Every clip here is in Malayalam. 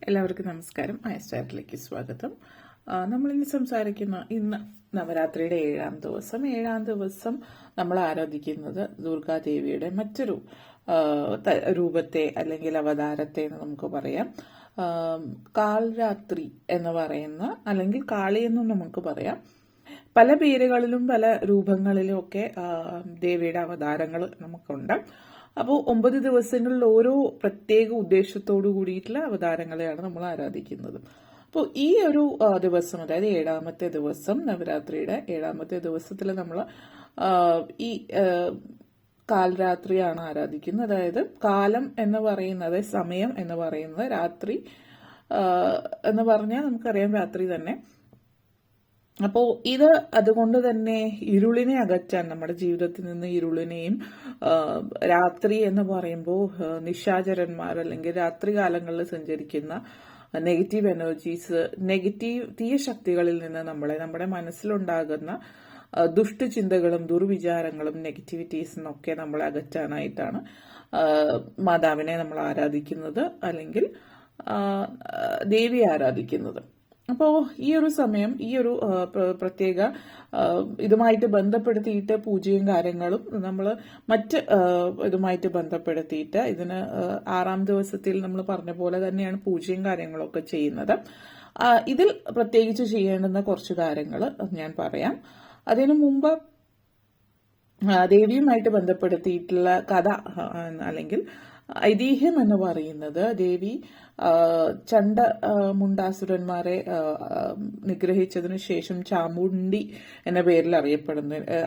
എല്ലാവർക്കും നമസ്കാരം. ഐസ്റ്റാറിലേക്ക് സ്വാഗതം. നമ്മളിന്ന് സംസാരിക്കുന്ന ഇന്ന് നവരാത്രിയുടെ 7ാം ദിവസം. 7ാം ദിവസം നമ്മൾ ആരാധിക്കുന്നത് ദുർഗാദേവിയുടെ മറ്റൊരു രൂപത്തെ അല്ലെങ്കിൽ അവതാരത്തെ എന്ന് നമുക്ക് പറയാം. കാൽരാത്രി എന്ന് പറയുന്ന, അല്ലെങ്കിൽ കാളി എന്നും നമുക്ക് പറയാം. പല പേരുകളിലും പല രൂപങ്ങളിലും ഒക്കെ ദേവിയുടെ അവതാരങ്ങൾ നമുക്കുണ്ട്. അപ്പോൾ 9 ദിവസങ്ങളിൽ ഓരോ പ്രത്യേക ഉദ്ദേശത്തോടു കൂടിയിട്ടുള്ള അവതാരങ്ങളെയാണ് നമ്മൾ ആരാധിക്കുന്നത്. അപ്പോൾ ഈ ഒരു ദിവസം, അതായത് 7ാമത്തെ ദിവസം, നവരാത്രിയുടെ 7ാമത്തെ ദിവസത്തിൽ നമ്മൾ ഈ കാൽരാത്രിയാണ് ആരാധിക്കുന്നത്. അതായത് കാലം എന്ന് പറയുന്നത്, സമയം എന്ന് പറയുന്നത്, രാത്രി എന്ന് പറഞ്ഞാൽ നമുക്കറിയാം രാത്രി തന്നെ. അപ്പോൾ ഇത് അതുകൊണ്ട് തന്നെ ഇരുളിനെ അകറ്റാൻ, നമ്മുടെ ജീവിതത്തിൽ നിന്ന് ഇരുളിനെയും, രാത്രി എന്ന് പറയുമ്പോൾ നിശാചരന്മാർ അല്ലെങ്കിൽ രാത്രി കാലങ്ങളിൽ സഞ്ചരിക്കുന്ന നെഗറ്റീവ് എനർജീസ്, തീയ ശക്തികളിൽ നിന്ന് നമ്മുടെ മനസ്സിലുണ്ടാകുന്ന ദുഷ്ടചിന്തകളും ദുർവിചാരങ്ങളും നെഗറ്റിവിറ്റീസും ഒക്കെ നമ്മളെ അകറ്റാനായിട്ടാണ് മാതാവിനെ നമ്മൾ ആരാധിക്കുന്നത്, അല്ലെങ്കിൽ ദേവിയെ ആരാധിക്കുന്നത്. അപ്പോൾ ഈ ഒരു സമയം, ഈ ഒരു പ്രത്യേക ഇതുമായിട്ട് ബന്ധപ്പെടുത്തിയിട്ട് പൂജയും കാര്യങ്ങളും നമ്മൾ മറ്റ് ഇതുമായിട്ട് ബന്ധപ്പെടുത്തിയിട്ട്, ഇതിന് 6ാം ദിവസത്തിൽ നമ്മൾ പറഞ്ഞ പോലെ തന്നെയാണ് പൂജയും കാര്യങ്ങളൊക്കെ ചെയ്യുന്നത്. ഇതിൽ പ്രത്യേകിച്ച് ചെയ്യേണ്ടുന്ന കുറച്ച് കാര്യങ്ങൾ ഞാൻ പറയാം. അതിനു മുമ്പ് ദേവിയുമായിട്ട് ബന്ധപ്പെടുത്തിയിട്ടുള്ള കഥ അല്ലെങ്കിൽ ഐതിഹ്യം എന്ന് പറയുന്നത്, ദേവി ചണ്ഡ മുണ്ടാസുരന്മാരെ നിഗ്രഹിച്ചതിനു ശേഷം ചാമുണ്ഡി എന്ന പേരിൽ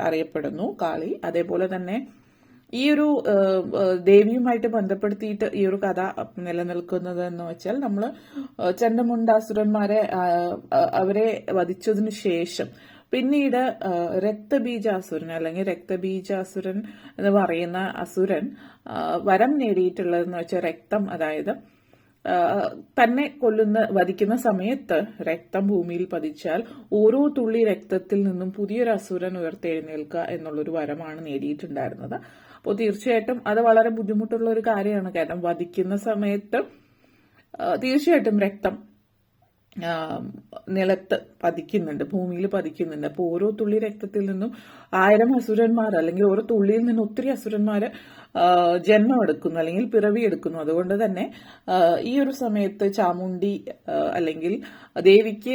അറിയപ്പെടുന്നു കാളി. അതേപോലെ തന്നെ ഈ ഒരു ദേവിയുമായിട്ട് ബന്ധപ്പെടുത്തിയിട്ട് ഈ ഒരു കഥ നിലനിൽക്കുന്നത് എന്ന് വെച്ചാൽ, നമ്മൾ ചണ്ഡമുണ്ടാസുരന്മാരെ അവരെ വധിച്ചതിനു ശേഷം പിന്നീട് രക്തബീജാസുരൻ അല്ലെങ്കിൽ രക്തബീജാസുരൻ എന്ന് പറയുന്ന അസുരൻ വരം നേടിയിട്ടുള്ളതെന്ന് വെച്ചാൽ രക്തം, അതായത് തന്നെ വധിക്കുന്ന സമയത്ത് രക്തം ഭൂമിയിൽ പതിച്ചാൽ ഓരോ തുള്ളി രക്തത്തിൽ നിന്നും പുതിയൊരു അസുരൻ ഉയർത്തെഴുന്നേൽക്കുക എന്നുള്ളൊരു വരമാണ് നേടിയിട്ടുണ്ടായിരുന്നത്. അപ്പോൾ തീർച്ചയായിട്ടും അത് വളരെ ബുദ്ധിമുട്ടുള്ള ഒരു കാര്യമാണ്. കാരണം വധിക്കുന്ന സമയത്ത് തീർച്ചയായിട്ടും രക്തം നിലത്ത് പതിക്കുന്നുണ്ട്, ഭൂമിയിൽ പതിക്കുന്നുണ്ട്. അപ്പോൾ ഓരോ തുള്ളി രക്തത്തിൽ നിന്നും 1000 അസുരന്മാർ, അല്ലെങ്കിൽ ഓരോ തുള്ളിയിൽ നിന്ന് ഒത്തിരി അസുരന്മാർ ജന്മം എടുക്കുന്നു അല്ലെങ്കിൽ പിറവി എടുക്കുന്നു. അതുകൊണ്ട് തന്നെ ഈ ഒരു സമയത്ത് ചാമുണ്ഡി അല്ലെങ്കിൽ ദേവിക്ക്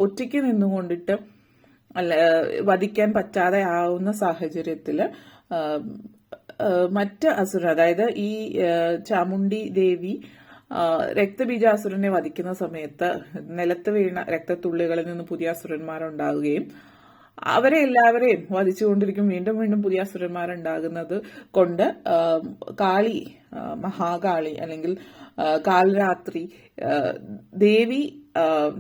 ഒറ്റയ്ക്ക് നിന്നുകൊണ്ടിട്ട് വധിക്കാൻ പറ്റാതെ ആവുന്ന സാഹചര്യത്തിൽ മറ്റ് അസുരൻ, അതായത് ഈ ചാമുണ്ഡി ദേവി രക്തബീജാസുരനെ വധിക്കുന്ന സമയത്ത് നിലത്ത് വീണ രക്തത്തുള്ളികളിൽ നിന്ന് പുതിയ അസുരന്മാരുണ്ടാവുകയും അവരെ എല്ലാവരെയും വധിച്ചുകൊണ്ടിരിക്കും. വീണ്ടും വീണ്ടും പുതിയ അസുരന്മാരുണ്ടാകുന്നത് കൊണ്ട് കാളി, മഹാകാളി അല്ലെങ്കിൽ കാൽരാത്രി ദേവി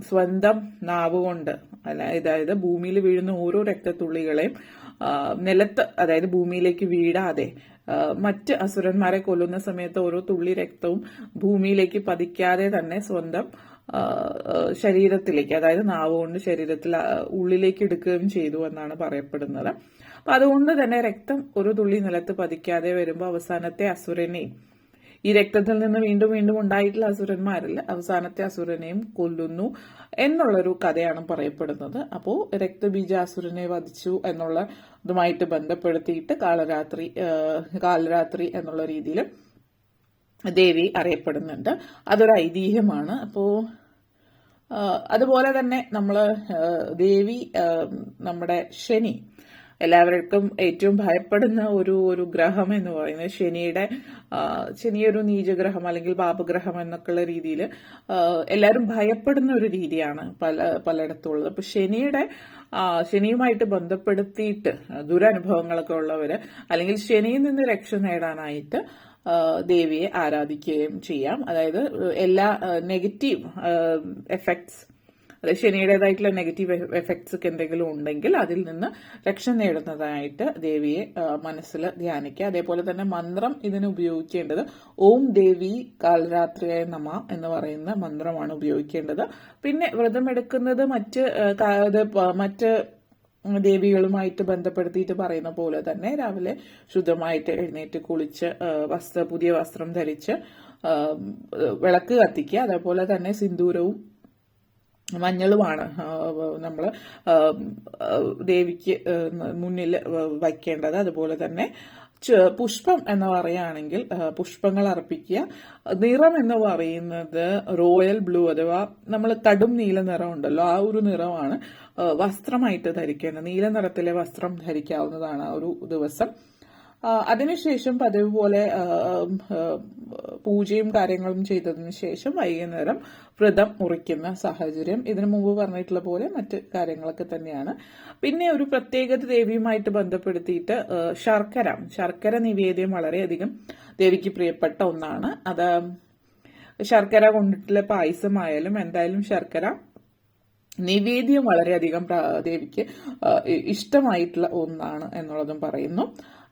സ്വന്തം നാവുകൊണ്ട്, അതായത് ഭൂമിയിൽ വീഴുന്ന ഓരോ രക്തത്തുള്ളികളെയും നിലത്ത്, അതായത് ഭൂമിയിലേക്ക് വീഴാതെ, മറ്റ് അസുരന്മാരെ കൊല്ലുന്ന സമയത്ത് ഓരോ തുള്ളി രക്തവും ഭൂമിയിലേക്ക് പതിക്കാതെ തന്നെ സ്വന്തം ശരീരത്തിലേക്ക്, അതായത് നാവ് കൊണ്ട് ശരീരത്തിൽ ഉള്ളിലേക്ക് എടുക്കുകയും ചെയ്തു എന്നാണ് പറയപ്പെടുന്നത്. അപ്പൊ അതുകൊണ്ട് തന്നെ രക്തം ഒരു തുള്ളി നിലത്ത് പതിക്കാതെ വരുമ്പോൾ അവസാനത്തെ അസുരനെയും, ഈ രക്തത്തിൽ നിന്ന് വീണ്ടും വീണ്ടും ഉണ്ടായിട്ടുള്ള അസുരന്മാരിൽ അവസാനത്തെ അസുരനെയും കൊല്ലുന്നു എന്നുള്ളൊരു കഥയാണ് പറയപ്പെടുന്നത്. അപ്പോൾ രക്തബീജാസുരനെ വധിച്ചു എന്നുള്ള ഇതുമായിട്ട് ബന്ധപ്പെടുത്തിയിട്ട് കാലരാത്രി എന്നുള്ള രീതിയിൽ ദേവി അറിയപ്പെടുന്നുണ്ട്. അതൊരു ഐതിഹ്യമാണ്. അപ്പോൾ അതുപോലെ തന്നെ ദേവി, നമ്മുടെ ശനി, എല്ലാവർക്കും ഏറ്റവും ഭയപ്പെടുന്ന ഒരു ഗ്രഹം എന്ന് പറയുന്നത് ശനിയൊരു നീചഗ്രഹം അല്ലെങ്കിൽ പാപഗ്രഹം എന്നൊക്കെയുള്ള രീതിയിൽ എല്ലാവരും ഭയപ്പെടുന്ന ഒരു രീതിയാണ് പലയിടത്തും ഉള്ളത്. അപ്പൊ ശനിയുമായിട്ട് ബന്ധപ്പെടുത്തിയിട്ട് ദുരനുഭവങ്ങളൊക്കെ ഉള്ളവര്, അല്ലെങ്കിൽ ശനിയിൽ നിന്ന് രക്ഷ നേടാനായിട്ട് ദേവിയെ ആരാധിക്കുകയും ചെയ്യാം. അതായത് എല്ലാ നെഗറ്റീവ് എഫക്ട്സ്, അതായത് ശനിയുടേതായിട്ടുള്ള നെഗറ്റീവ് എഫക്ട്സ് ഒക്കെ എന്തെങ്കിലും ഉണ്ടെങ്കിൽ അതിൽ നിന്ന് രക്ഷ നേടുന്നതായിട്ട് ദേവിയെ മനസ്സിൽ ധ്യാനിക്കുക. അതേപോലെ തന്നെ മന്ത്രം ഇതിന് ഉപയോഗിക്കേണ്ടത് ഓം ദേവി കാൽരാത്രിയായ നമ എന്ന് പറയുന്ന മന്ത്രമാണ് ഉപയോഗിക്കേണ്ടത്. പിന്നെ വ്രതമെടുക്കുന്നത് മറ്റ് ദേവികളുമായിട്ട് ബന്ധപ്പെടുത്തിയിട്ട് പറയുന്ന പോലെ തന്നെ രാവിലെ ശുദ്ധമായിട്ട് എഴുന്നേറ്റ് കുളിച്ച് പുതിയ വസ്ത്രം ധരിച്ച് വിളക്ക് കത്തിക്കുക. അതേപോലെ തന്നെ സിന്ദൂരവും മഞ്ഞളുമാണ് നമ്മൾ ദേവിക്ക് മുന്നിൽ വയ്ക്കേണ്ടത്. അതുപോലെ തന്നെ പുഷ്പം എന്ന് പറയുകയാണെങ്കിൽ പുഷ്പങ്ങൾ അർപ്പിക്കുക. നിറം എന്ന് പറയുന്നത് റോയൽ ബ്ലൂ അഥവാ നമ്മൾ കടും നീല നിറം ഉണ്ടല്ലോ, ആ ഒരു നിറമാണ് വസ്ത്രമായിട്ട് ധരിക്കേണ്ടത്. നീല നിറത്തിലെ വസ്ത്രം ധരിക്കാവുന്നതാണ് ആ ഒരു ദിവസം. അതിനുശേഷം പതിവ് പോലെ പൂജയും കാര്യങ്ങളും ചെയ്തതിനു ശേഷം വൈകുന്നേരം വ്രതം മുറിക്കുന്ന സാഹചര്യം ഇതിനു മുമ്പ് പറഞ്ഞിട്ടുള്ള പോലെ മറ്റ് കാര്യങ്ങളൊക്കെ തന്നെയാണ്. പിന്നെ ഒരു പ്രത്യേകത ദേവിയുമായിട്ട് ബന്ധപ്പെടുത്തിയിട്ട് ശർക്കര നിവേദ്യം വളരെയധികം ദേവിക്ക് പ്രിയപ്പെട്ട ഒന്നാണ്. അത് ശർക്കര കൊണ്ടിട്ടുള്ള പായസമായാലും എന്തായാലും ശർക്കര നിവേദ്യം വളരെയധികം ദേവിക്ക് ഇഷ്ടമായിട്ടുള്ള ഒന്നാണ് എന്നുള്ളതും പറയുന്നു.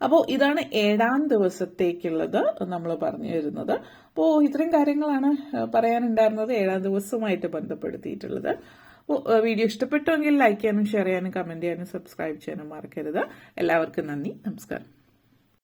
അപ്പോൾ ഇതാണ് 7ാം ദിവസത്തേക്കുള്ളത് നമ്മൾ പറഞ്ഞു വരുന്നത്. അപ്പോൾ ഇത്രയും കാര്യങ്ങളാണ് പറയാനുണ്ടായിരുന്നത് 7ാം ദിവസവുമായിട്ട് ബന്ധപ്പെടുത്തിയിട്ടുള്ളത്. അപ്പോൾ വീഡിയോ ഇഷ്ടപ്പെട്ടുവെങ്കിൽ ലൈക്ക് ചെയ്യാനും ഷെയർ ചെയ്യാനും കമന്റ് ചെയ്യാനും സബ്സ്ക്രൈബ് ചെയ്യാനും മറക്കരുത്. എല്ലാവർക്കും നന്ദി, നമസ്കാരം.